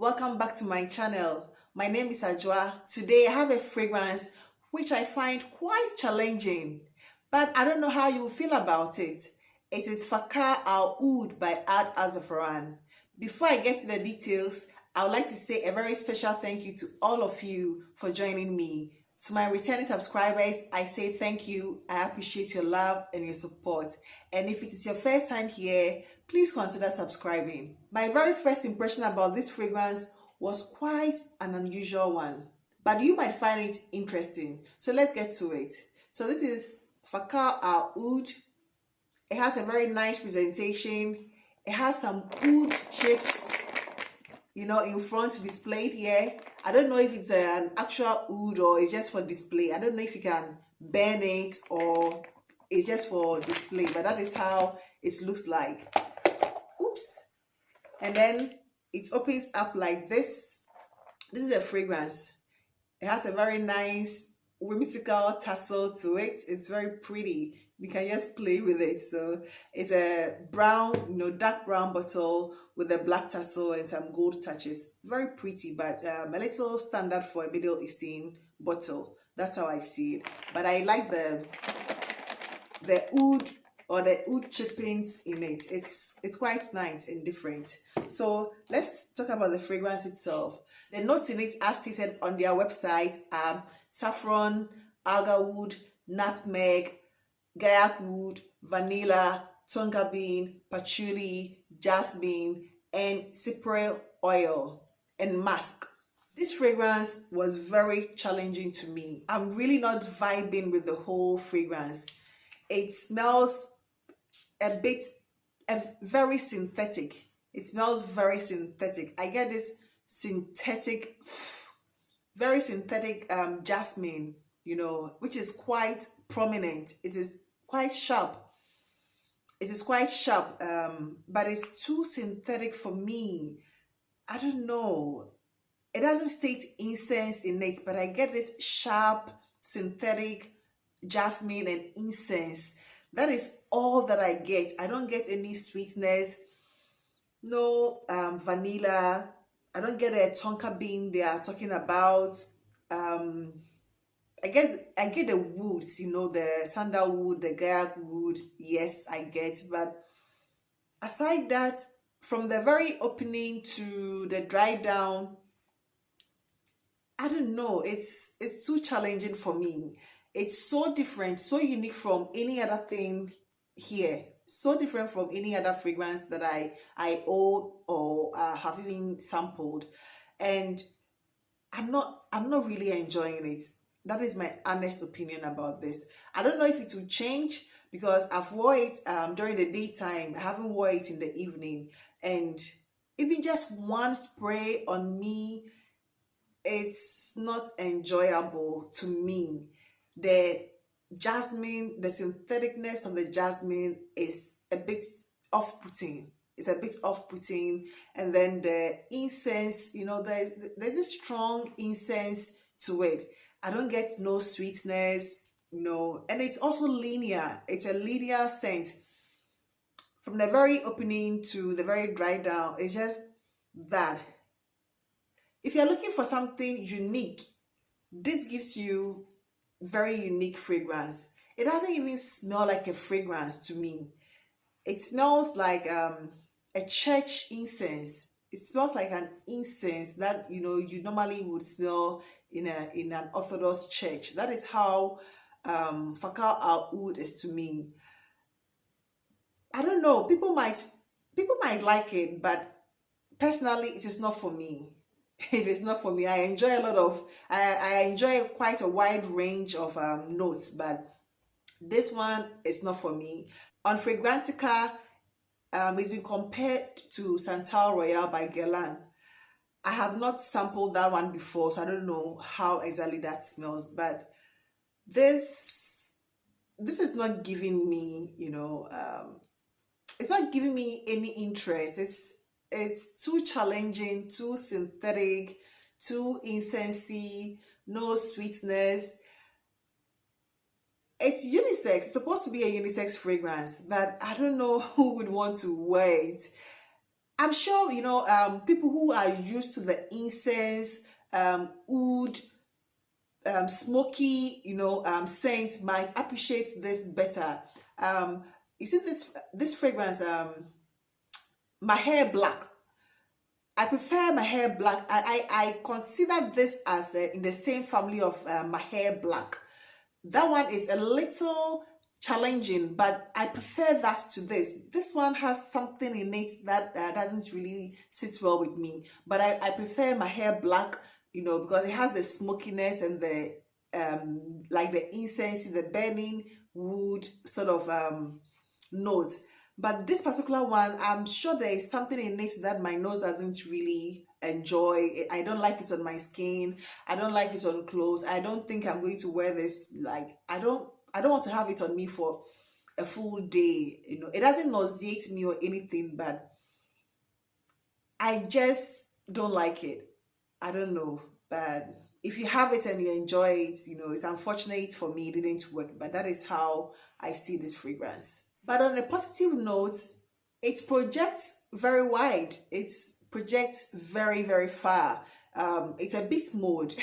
Welcome back to my channel. My name is Ajwa. Today I have a fragrance which I find quite challenging, but I don't know how you feel about it. It is Fakhar Al Oud by Ard al Zaafaran. Before I get to the details, I would like to say a very special thank you to all of you for joining me. To my returning subscribers, I say thank you. I appreciate your love and your support. And if it is your first time here, please consider subscribing. My very first impression about this fragrance was quite an unusual one, but you might find it interesting. So let's get to it. So this is Fakhar Al Oud. It has a very nice presentation. It has some oud chips, in front displayed here. I don't know if it's an actual oud or it's just for display. I don't know if you can burn it or it's just for display, but that is how it looks like. Oops. And then it opens up like this. This is a fragrance. It has a very nice whimsical tassel to it. It's very pretty. You can just play with it. So it's a brown, dark brown bottle with a black tassel and some gold touches. Very pretty, but a little standard for a Middle Eastern bottle. That's how I see it. But I like the oud or the oud chippings in it. It's quite nice and different. So let's talk about the fragrance itself. The notes in it, as stated on their website, are saffron, alga wood, nutmeg, gaiac wood, vanilla, tonka bean, patchouli, jasmine, and cypriol oil and musk. This fragrance was very challenging to me. I'm really not vibing with the whole fragrance. It smells very synthetic. It smells very synthetic. I get this very synthetic jasmine, which is quite prominent. It is quite sharp. But it's too synthetic for me. I don't know. It doesn't state incense in it, but I get this sharp, synthetic jasmine and incense. That is all that I get. I don't get any sweetness, no vanilla. I don't get a tonka bean they are talking about. I get the woods, the sandalwood, the gaiac wood. Yes, I get. But aside that, from the very opening to the dry down, I don't know. It's too challenging for me. It's so different, so unique from any other thing here. So different from any other fragrance that I own or have even sampled, and I'm not really enjoying it. That is my honest opinion about this. I don't know if it will change because I've wore it during the daytime. I haven't wore it in the evening, and even just one spray on me, it's not enjoyable to me. The jasmine, the syntheticness of the jasmine is a bit off-putting. It's a bit off-putting. And then the incense, there's this strong incense to it. I don't get no sweetness, and it's also linear. It's a linear scent. From the very opening to the very dry down, it's just that. If you're looking for something unique, this gives you very unique fragrance. It doesn't even smell like a fragrance to me. It smells like a church incense. It smells like an incense that you normally would smell in an Orthodox church. That is how Fakhar Al Oud is to me. I don't know. People might like it, but personally, it is not for me. It is not for me. I enjoy I enjoy quite a wide range of notes, but this one is not for me. On Fragrantica, it's been compared to Santal Royale by Guerlain. I have not sampled that one before, so I don't know how exactly that smells, but this is not giving me, it's not giving me any interest. It's too challenging, too synthetic, too incensey, no sweetness. It's unisex. It's supposed to be a unisex fragrance, but I don't know who would want to wear it. I'm sure, people who are used to the incense, oud, smoky, scent might appreciate this better. Um, you see this fragrance, my hair black. I prefer my hair black. I consider this as in the same family of my hair black. That one is a little challenging, but I prefer that to this. This one has something in it that doesn't really sit well with me. But I prefer my hair black, because it has the smokiness and the like the incense, the burning wood sort of notes. But this particular one, I'm sure there is something in it that my nose doesn't really enjoy. I don't like it on my skin. I don't like it on clothes. I don't think I'm going to wear this. Like, I don't want to have it on me for a full day. It doesn't nauseate me or anything, but I just don't like it. I don't know, but if you have it and you enjoy it, it's unfortunate for me it didn't work, but that is how I see this fragrance. But on a positive note, it projects very wide. It projects very, very far. It's a beast mode.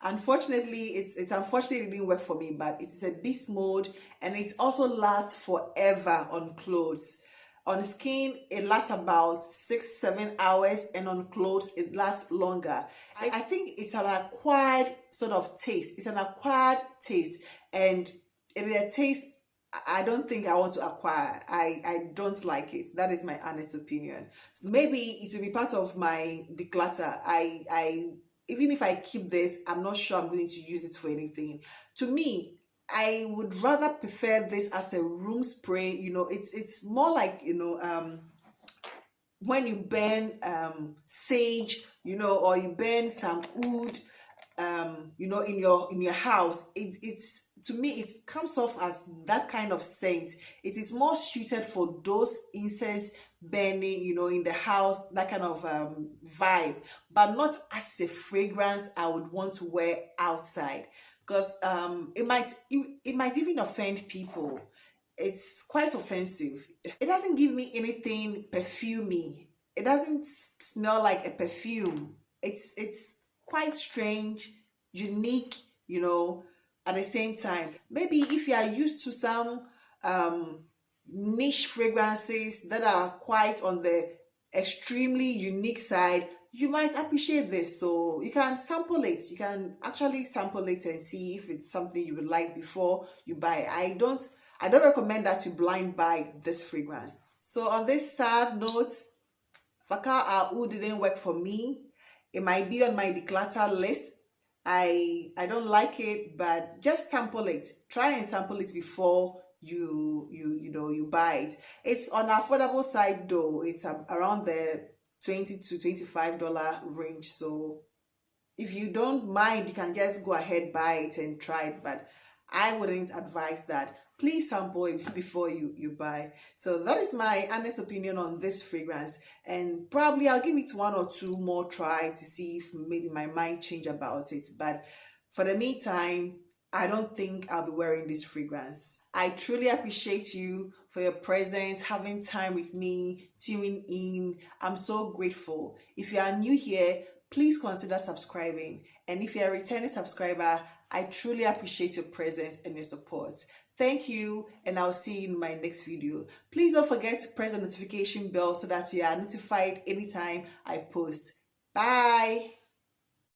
Unfortunately, it's unfortunately it didn't work for me, but it's a beast mode, and it also lasts forever on clothes. On skin, it lasts about 6-7 hours, and on clothes, it lasts longer. I think it's an acquired sort of taste. It's an acquired taste, and it is a taste I don't think I want to acquire. I don't like it. That is my honest opinion. So maybe it will be part of my declutter. I even if I keep this, I'm not sure I'm going to use it for anything. To me, I would rather prefer this as a room spray. It's more like, when you burn sage, or you burn some wood, in your house. It's to me, it comes off as that kind of scent. It is more suited for those incense burning, in the house, that kind of vibe, but not as a fragrance I would want to wear outside, because it might even offend people. It's quite offensive. It doesn't give me anything perfumey. It doesn't smell like a perfume. It's quite strange, unique, at the same time. Maybe if you are used to some niche fragrances that are quite on the extremely unique side, you might appreciate this. So you can sample it. You can actually sample it and see if it's something you would like before you buy. I don't recommend that you blind buy this fragrance. So on this sad note, Fakhar Oud didn't work for me. It might be on my declutter list. I don't like it, but just sample it. Try and sample it before you buy it. It's on the affordable side though. It's around the $20 to $25 range. So if you don't mind, you can just go ahead, buy it and try it, but I wouldn't advise that. Please sample it before you buy. So that is my honest opinion on this fragrance, and probably I'll give it 1 or 2 more try to see if maybe my mind change about it. But for the meantime, I don't think I'll be wearing this fragrance. I truly appreciate you for your presence, having time with me, tuning in. I'm so grateful. If you are new here, please consider subscribing. And if you're a returning subscriber, I truly appreciate your presence and your support. Thank you, and I'll see you in my next video. Please don't forget to press the notification bell so that you are notified anytime I post. Bye.